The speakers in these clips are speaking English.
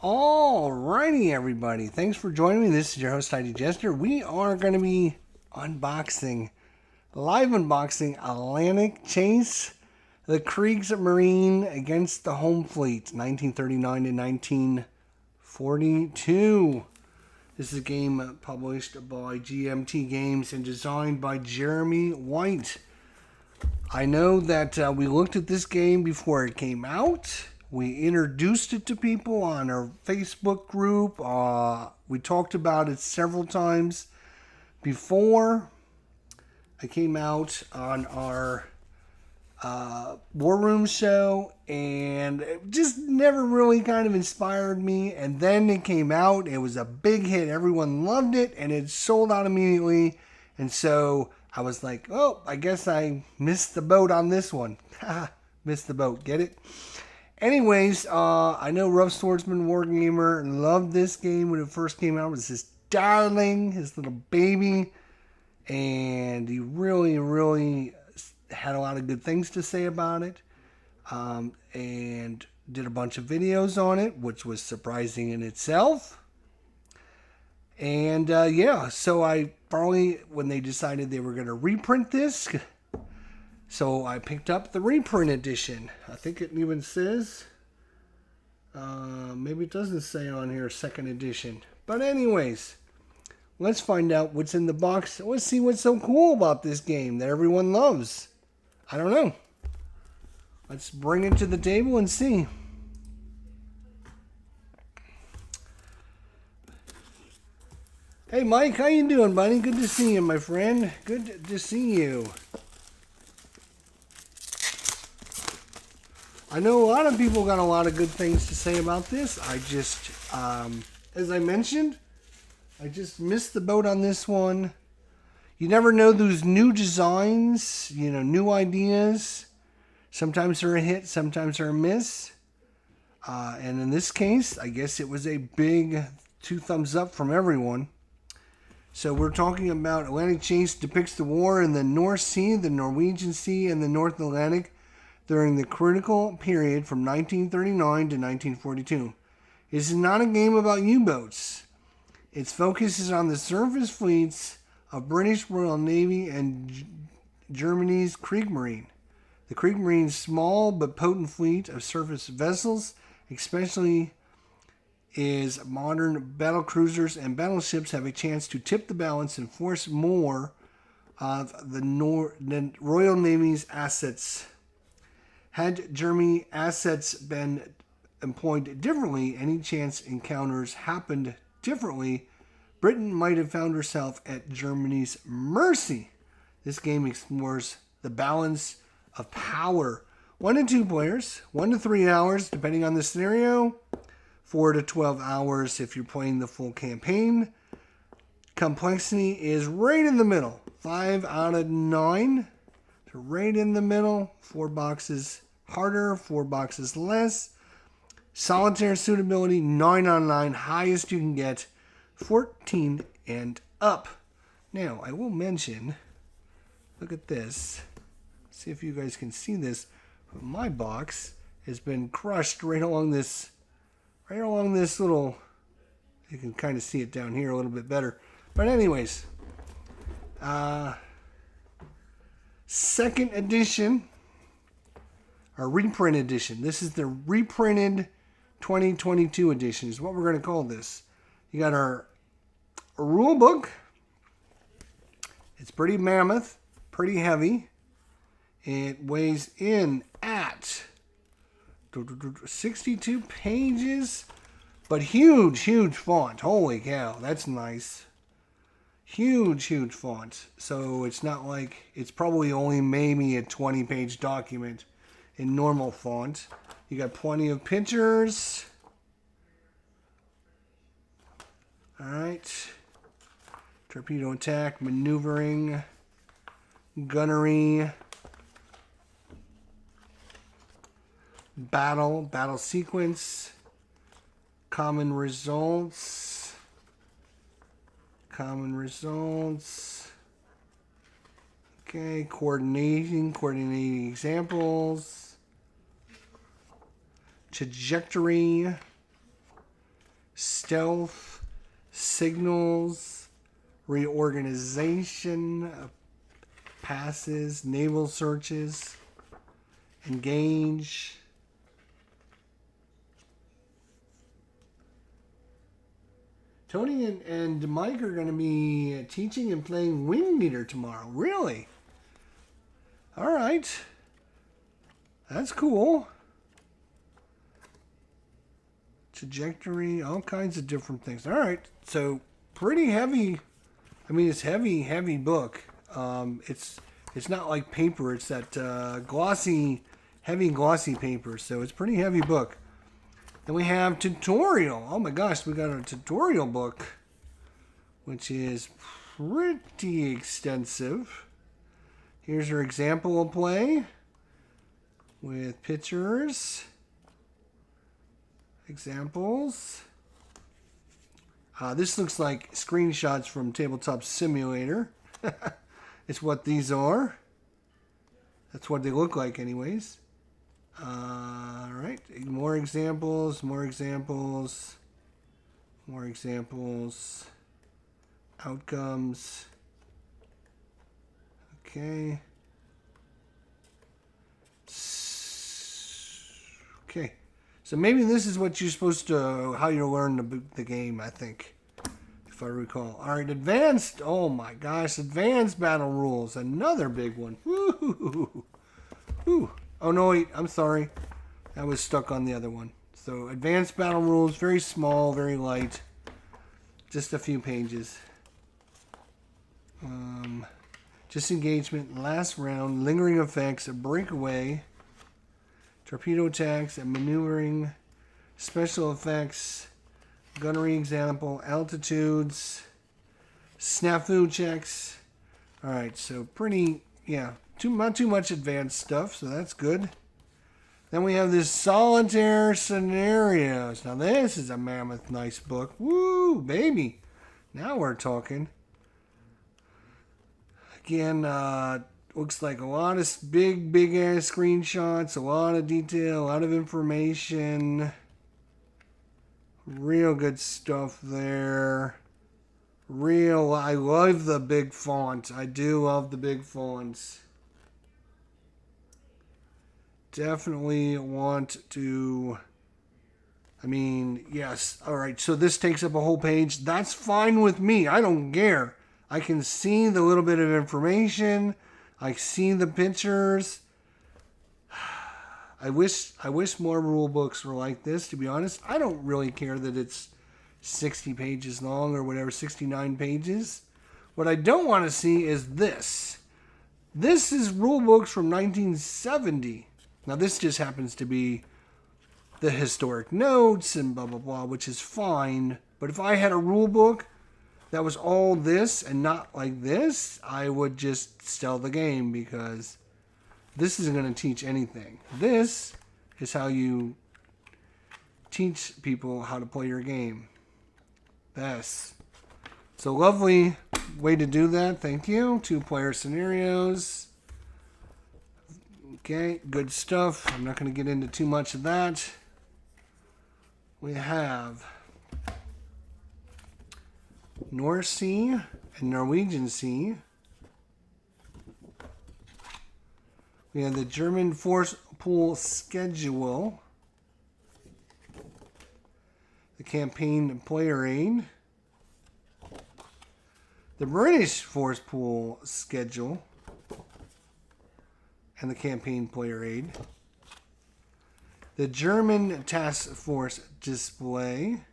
Alrighty, everybody. Thanks for joining me. This is your host, ID Jester. We are going to be unboxing, live unboxing Atlantic Chase, the Kriegsmarine against the Home Fleet, 1939 to 1942. This is a game published by GMT Games and designed by Jeremy White. I know that we looked at this game before it came out. We introduced it to people on our Facebook group. We talked about it several times before. I came out on our War Room show, and it just never really kind of inspired me. And then it came out. It was a big hit. Everyone loved it, and it sold out immediately. And so I was like, oh, I guess I missed the boat on this one. Missed the boat. Get it? Anyways, I know Rough Swordsman Wargamer loved this game when it first came out. It was his darling, his little baby. And he really, really had a lot of good things to say about it. And did a bunch of videos on it, which was surprising in itself. And yeah, so I probably, when they decided they were going to reprint this, so I picked up the reprint edition. I think it even says, maybe it doesn't say on here, second edition. But anyways, let's find out what's in the box. Let's see what's so cool about this game that everyone loves. I don't know. Let's bring it to the table and see. Hey Mike, how you doing, buddy? Good to see you, my friend. Good to see you. I know a lot of people got a lot of good things to say about this. I just, as I mentioned, I just missed the boat on this one. You never know, those new designs, new ideas. Sometimes they're a hit, sometimes they're a miss. And in this case, I guess it was a big 2 thumbs up from everyone. So we're talking about Atlantic Chase depicts the war in the North Sea, the Norwegian Sea, and the North Atlantic during the critical period from 1939 to 1942. This is not a game about U-boats. Its focus is on the surface fleets of British Royal Navy and Germany's Kriegsmarine. The Kriegsmarine's small but potent fleet of surface vessels, especially is modern battle cruisers and battleships, have a chance to tip the balance and force more of the Royal Navy's assets. Had Germany assets been employed differently, any chance encounters happened differently, Britain might have found herself at Germany's mercy. This game explores the balance of power. 1 to 2 players, 1 to 3 hours, depending on the scenario. 4 to 12 hours if you're playing the full campaign. Complexity is right in the middle. 5 out of 9. So right in the middle. 4 boxes harder, 4 boxes less. Solitaire suitability, 9 out of 9. Highest you can get, 14 and up. Now, I will mention, look at this. See if you guys can see this. My box has been crushed right along this little, you can kind of see it down here a little bit better. But anyways, second edition, or reprint edition. This is the reprinted 2022 edition is what we're going to call this. You got our rule book. It's pretty mammoth, pretty heavy. It weighs in at 62 pages, but huge, huge font. Holy cow, that's nice. Huge, huge font. So it's not like, it's probably only maybe a 20-page document in normal font. You got plenty of pictures. All right. Torpedo attack, maneuvering, gunnery, battle sequence, common results, okay, coordinating examples, trajectory, stealth, signals, reorganization, passes, naval searches, engage. Tony and Mike are going to be teaching and playing Wing Leader tomorrow. Really? All right. That's cool. Trajectory, all kinds of different things. All right. So pretty heavy. I mean, it's heavy book. It's not like paper. It's that glossy, heavy glossy paper. So it's pretty heavy book. Then we have tutorial. Oh my gosh, we got a tutorial book, which is pretty extensive. Here's our example of play with pictures, examples. This looks like screenshots from Tabletop Simulator. It's what these are. That's what they look like anyways. All right, more examples, outcomes. Okay. Okay. So maybe this is what you're supposed to, how you learn the game, I think, if I recall. All right, advanced. Oh my gosh, advanced battle rules, another big one. Woo-hoo-hoo-hoo. Woo. Oh, no, wait, I'm sorry. I was stuck on the other one. So, advanced battle rules, very small, very light. Just a few pages. Disengagement, last round, lingering effects, a breakaway, torpedo attacks, and maneuvering, special effects, gunnery example, altitudes, snafu checks. All right, so pretty, yeah. Not too much advanced stuff, so that's good. Then we have this solitaire scenarios. Now this is a mammoth nice book. Woo, baby. Now we're talking. Again, looks like a lot of big ass screenshots, a lot of detail, a lot of information. Real good stuff there. I love the big font. I do love the big fonts. Definitely want to, I mean, yes. All right, so this takes up a whole page. That's fine with me. I don't care. I can see the little bit of information. I see the pictures. I wish more rule books were like this, to be honest. I don't really care that it's 60 pages long or whatever, 69 pages. What I don't want to see is this. This is rule books from 1970. Now, this just happens to be the historic notes and blah, blah, blah, which is fine. But if I had a rule book that was all this and not like this, I would just sell the game because this isn't going to teach anything. This is how you teach people how to play your game. Yes. So lovely way to do that. Thank you. 2-player scenarios. Okay, good stuff. I'm not going to get into too much of that. We have North Sea and Norwegian Sea. We have the German force pool schedule. The campaign player aid. The British force pool schedule. And the campaign player aid. The German task force display.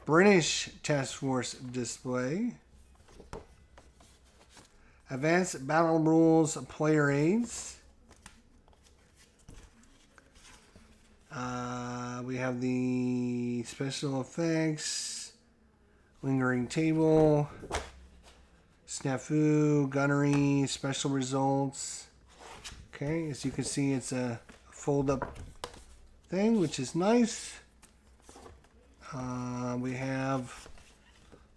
British task force display. Advanced battle rules player aids. We have the special effects, lingering table, snafu, gunnery, special results. Okay, as you can see, it's a fold-up thing, which is nice. We have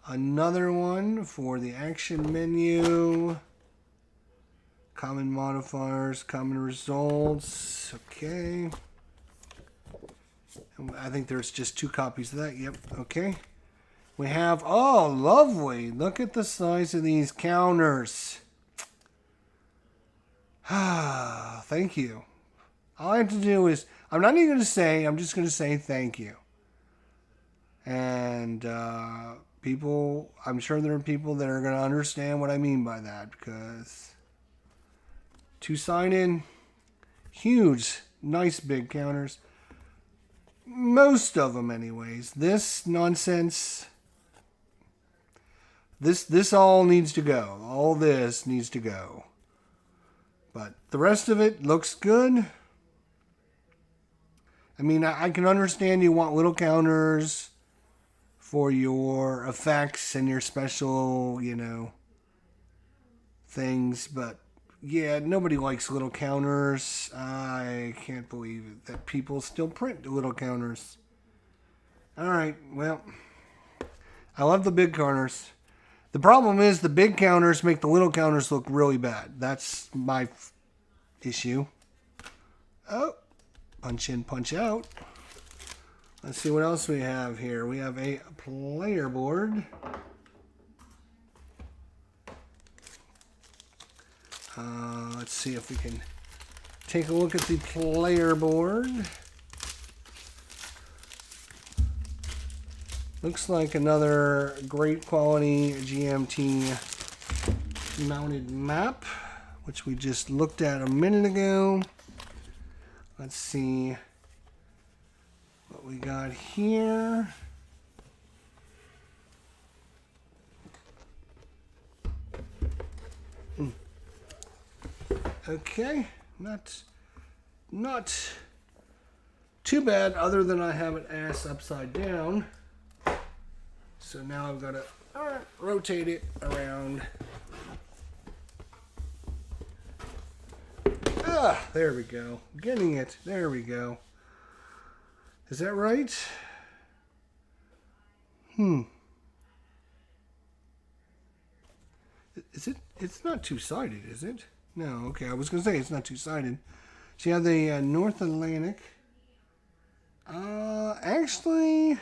another one for the action menu. Common modifiers, common results. Okay. I think there's just 2 copies of that. Yep. Okay. We have, oh, lovely. Look at the size of these counters. Thank you. All I have to do is, I'm not even going to say, I'm just going to say thank you. And people, I'm sure there are people that are going to understand what I mean by that, because 2-sided, huge, nice big counters. Most of them anyways. This nonsense, this all needs to go. All this needs to go. But the rest of it looks good. I mean, I can understand you want little counters for your effects and your special, you know, things. But, yeah, nobody likes little counters. I can't believe it that people still print little counters. All right, well, I love the big counters. The problem is the big counters make the little counters look really bad. That's my issue. Oh, punch in, punch out. Let's see what else we have here. We have a player board. Let's see if we can take a look at the player board. Looks like another great quality GMT mounted map, which we just looked at a minute ago. Let's see what we got here. Okay, not too bad, other than I have it ass upside down. So now I've got to rotate it around. There we go. Getting it. There we go. Is that right? Is it? It's not two-sided, is it? No, okay. I was going to say it's not two-sided. So you have the North Atlantic. Actually,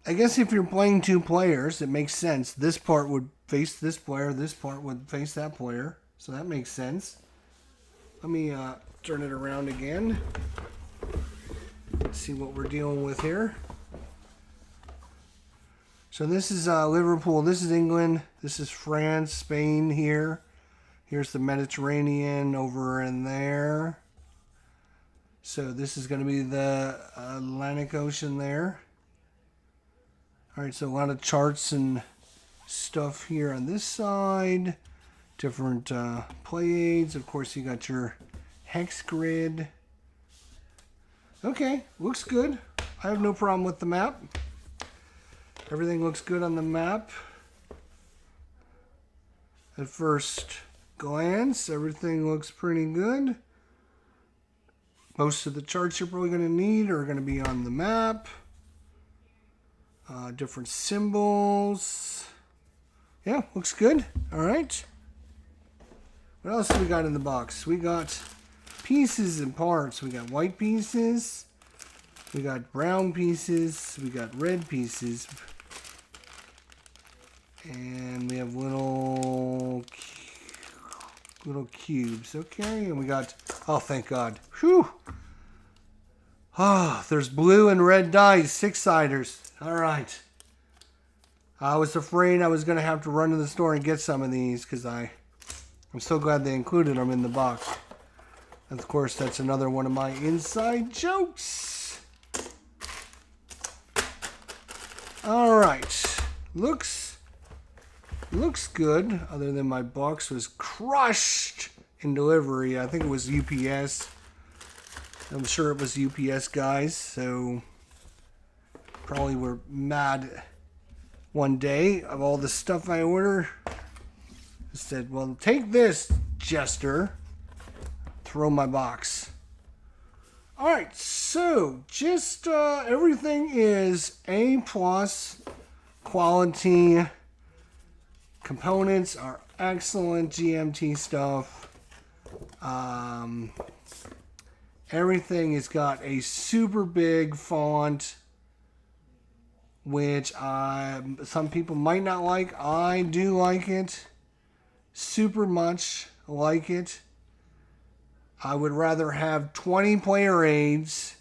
I guess if you're playing 2 players, it makes sense. This part would face this player. This part would face that player. So that makes sense. Let me turn it around again. See what we're dealing with here. So this is Liverpool. This is England. This is France, Spain here. Here's the Mediterranean over in there. So this is going to be the Atlantic Ocean there. All right, so a lot of charts and stuff here on this side. Different play aids. Of course, you got your hex grid. Okay, looks good. I have no problem with the map. Everything looks good on the map. At first glance, everything looks pretty good. Most of the charts you're probably going to need are going to be on the map. Different symbols. Yeah, looks good. All right. What else do we got in the box? We got pieces and parts. We got white pieces. We got brown pieces. We got red pieces. And we have little cubes. Okay, and we got, oh, thank God. Whew. Ah, there's blue and red dice, 6-siders. All right. I was afraid I was going to have to run to the store and get some of these because I'm so glad they included them in the box. And of course, that's another one of my inside jokes. All right. Looks good, other than my box was crushed in delivery. I think it was UPS. I'm sure it was UPS guys, so probably were mad one day of all the stuff I order. I said, well, take this, Jester. Throw my box. All right, so just everything is A+ quality. Components are excellent GMT stuff. Everything has got a super big font, which some people might not like. I do like it. Super much like it. I would rather have 20 player aids,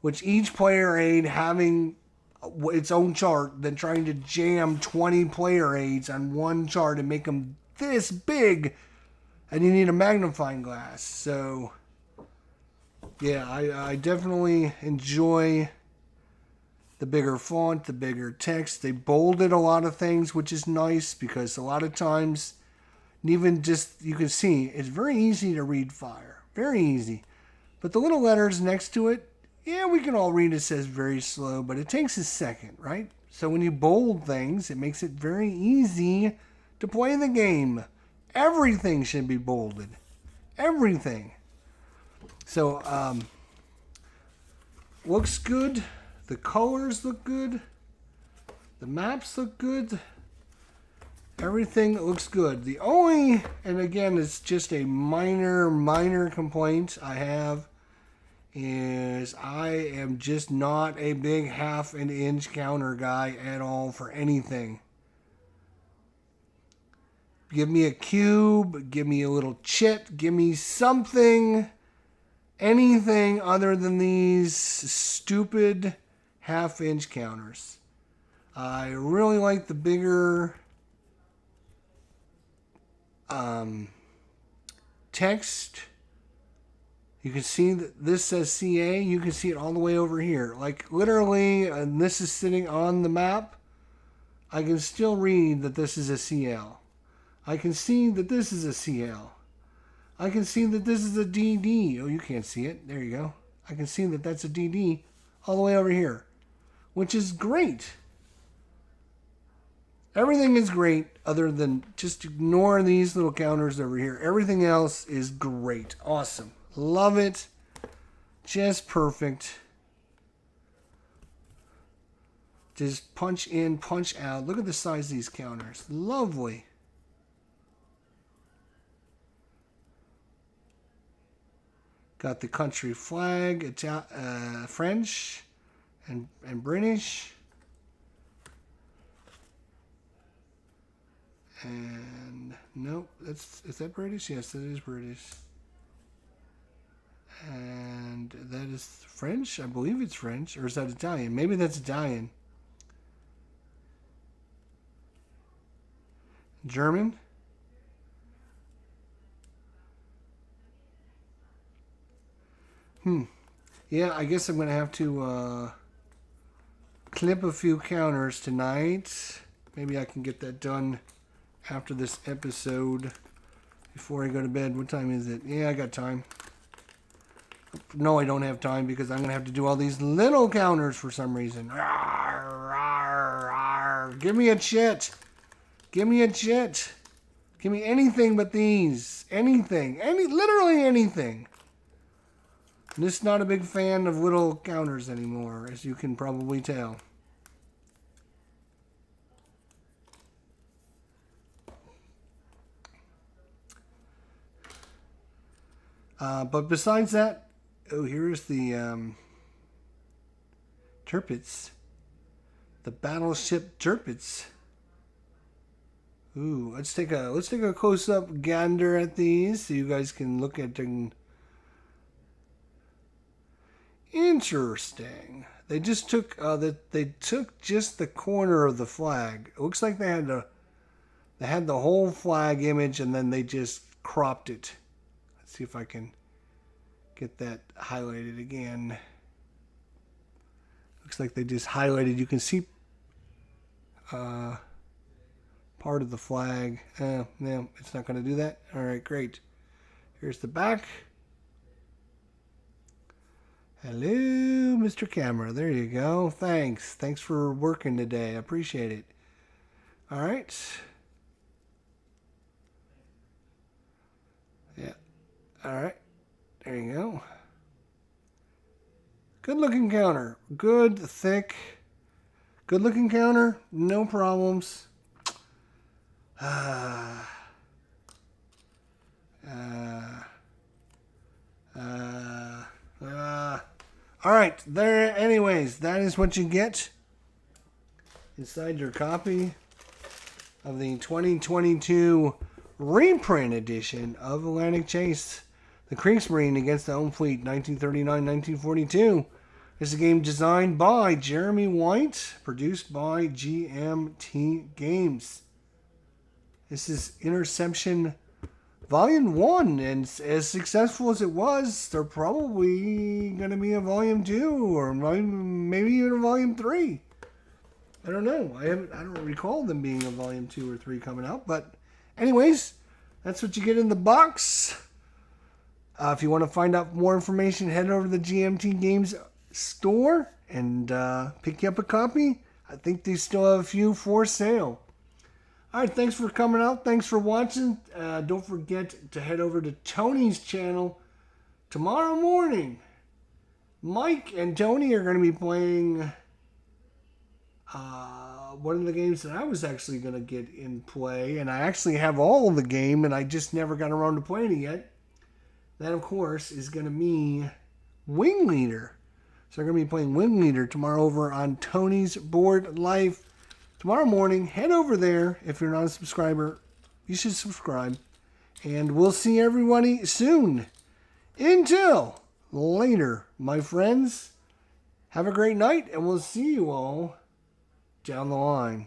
which each player aid having its own chart, than trying to jam 20 player aids on one chart and make them this big, and you need a magnifying glass. So yeah, I definitely enjoy the bigger font, the bigger text. They bolded a lot of things, which is nice, because a lot of times, even just, you can see, it's very easy to read fire. Very easy. But the little letters next to it, yeah, we can all read it says very slow, but it takes a second, right? So when you bold things, it makes it very easy to play the game. Everything should be bolded. Everything. So, looks good. The colors look good. The maps look good. Everything looks good. The only, and again, it's just a minor complaint I have, is I am just not a big 1/2 inch counter guy at all for anything. Give me a cube, give me a little chit, give me something, anything other than these stupid 1/2 inch counters. I really like the bigger text. You can see that this says CA. You can see it all the way over here. Like literally, and this is sitting on the map. I can still read that this is a CL. I can see that this is a CL. I can see that this is a DD. Oh, you can't see it. There you go. I can see that that's a DD all the way over here, which is great. Everything is great other than just ignore these little counters over here. Everything else is great. Awesome. Love it. Just perfect. Just punch in, punch out. Look at the size of these counters. Lovely. Got the country flag, French and British. And nope, is that British? Yes, that is British. And that is French? I believe it's French. Or is that Italian? Maybe that's Italian. German? Yeah, I guess I'm going to have to clip a few counters tonight. Maybe I can get that done after this episode before I go to bed. What time is it? Yeah, I got time. No, I don't have time because I'm going to have to do all these little counters for some reason. Rawr, rawr, rawr. Give me a chit. Give me a chit. Give me anything but these. Anything. Literally anything. I'm just not a big fan of little counters anymore, as you can probably tell. But besides that, oh, here's the Tirpitz. The battleship Tirpitz. Ooh, let's take a close up gander at these so you guys can look at them. Interesting. They just took just the corner of the flag. It looks like they had the whole flag image and then they just cropped it. Let's see if I can get that highlighted again. Looks like they just highlighted. You can see part of the flag. No, it's not going to do that. All right, great. Here's the back. Hello, Mr. Camera. There you go. Thanks. Thanks for working today. I appreciate it. All right. Yeah. All right. There you go. Good looking counter. Good, thick. Good looking counter. No problems. All right, there. Anyways, that is what you get inside your copy of the 2022 reprint edition of Atlantic Chase, the Kriegsmarine against the Home Fleet, 1939-1942. This is a game designed by Jeremy White, produced by GMT Games. This is Interception Volume 1, and as successful as it was, they're probably going to be a Volume 2, or maybe even a Volume 3. I don't know. I don't recall them being a Volume 2 or 3 coming out, but anyways, that's what you get in the box. If you want to find out more information, head over to the GMT Games store and pick you up a copy. I think they still have a few for sale. All right, thanks for coming out. Thanks for watching. Don't forget to head over to Tony's channel tomorrow morning. Mike and Tony are going to be playing one of the games that I was actually going to get in play, and I actually have all of the game, and I just never got around to playing it yet. That, of course, is going to be Wing Leader. So we're going to be playing Wing Leader tomorrow over on Tony's Board Life. Tomorrow morning, head over there. If you're not a subscriber, you should subscribe. And we'll see everybody soon. Until later, my friends. Have a great night, and we'll see you all down the line.